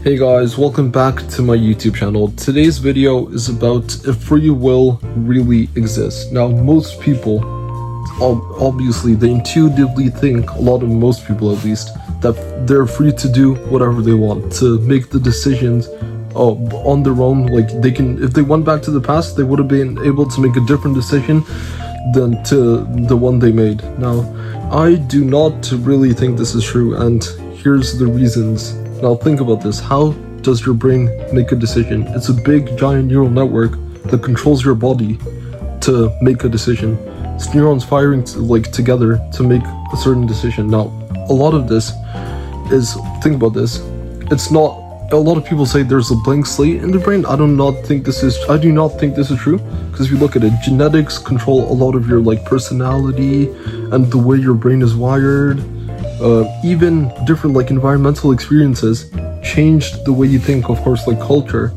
Hey guys, welcome back to my YouTube channel. Today's video is about if free will really exists. Now, most people, obviously, they intuitively think, most people at least, that they're free to do whatever they want, to make the decisions on their own. Like, they can, if they went back to the past, they would have been able to make a different decision than to the one they made. Now, I do not really think this is true, and here's the reasons. Now think about this. How does your brain make a decision? It's a big giant neural network that controls your body to make a decision. It's neurons firing together to make a certain decision. Now, a lot of this is, think about this, it's not, a lot of people say there's a blank slate in the brain. I do not think this is true, because if you look at it, genetics control a lot of your personality and the way your brain is wired. Even different environmental experiences changed the way you think. Of course, culture,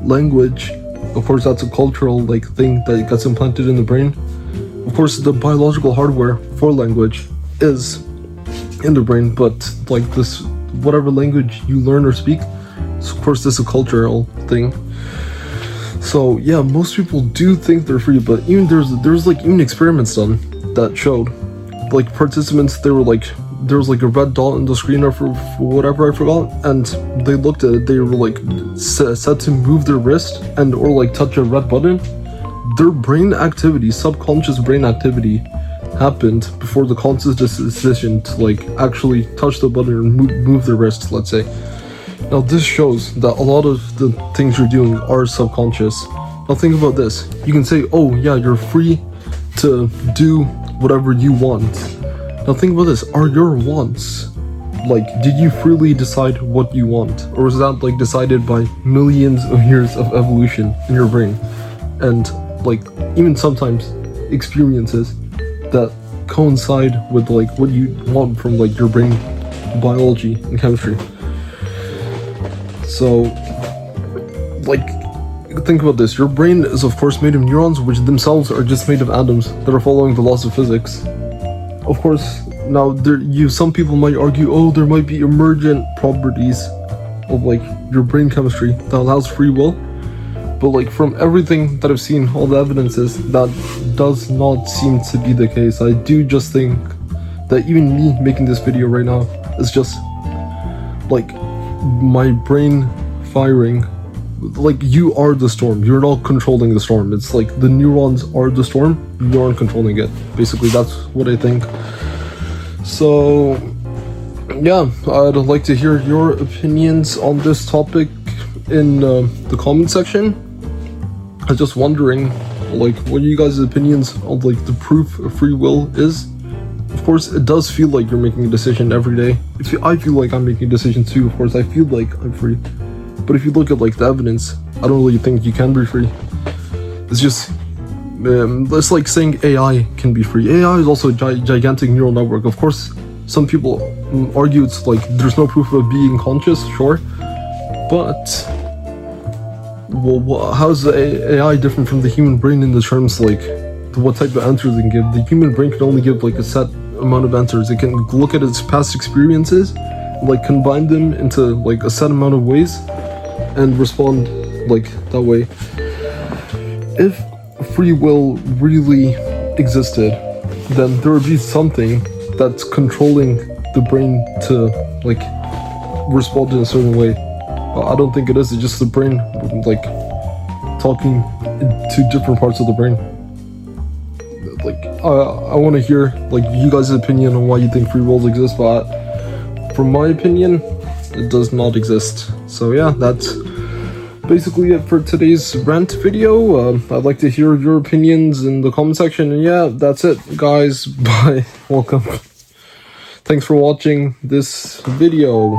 language, of course that's a cultural thing that gets implanted in the brain. Of course, the biological hardware for language is in the brain, but this, whatever language you learn or speak, so of course this is a cultural thing. So yeah, most people do think they're free, but even there's even experiments done that showed participants, they were there was a red dot on the screen or for whatever, I forgot, and they looked at it, they were said to move their wrist and or touch a red button. Their brain activity, subconscious brain activity, happened before the conscious decision to actually touch the button and move their wrist, let's say. Now this shows that a lot of the things you're doing are subconscious. Now think about this. You can say, oh yeah, you're free to do whatever you want. Now think about this. Are your wants, did you freely decide what you want? Or was that decided by millions of years of evolution in your brain? And even sometimes experiences that coincide with what you want from your brain biology and chemistry. So think about this. Your brain is of course made of neurons, which themselves are just made of atoms that are following the laws of physics. Of course, now some people might argue, oh, there might be emergent properties of your brain chemistry that allows free will. But from everything that I've seen, all the evidences, that does not seem to be the case. I do just think that even me making this video right now is just my brain firing. You are the storm. You're not controlling the storm. It's the neurons are the storm. You aren't controlling it. Basically, that's what I think. So, yeah, I'd like to hear your opinions on this topic in the comment section. I was just wondering, what are you guys' opinions on the proof of free will is? Of course, it does feel like you're making a decision every day. I feel like I'm making a decision too. Of course, I feel like I'm free. But if you look at the evidence, I don't really think you can be free. It's just, it's like saying AI can be free. AI is also a gigantic neural network. Of course, some people argue it's there's no proof of being conscious, sure. But, well, how is the AI different from the human brain in the terms what type of answers it can give? The human brain can only give a set amount of answers. It can look at its past experiences, combine them into a set amount of ways, and respond that way. If free will really existed, then there would be something that's controlling the brain to respond in a certain way. I don't think it is. It's just the brain talking to different parts of the brain. I want to hear you guys' opinion on why you think free will exists, but from my opinion, it does not exist. So yeah, that's basically it for today's rant video. I'd like to hear your opinions in the comment section, and yeah, that's it, guys. Bye. Welcome. Thanks for watching this video.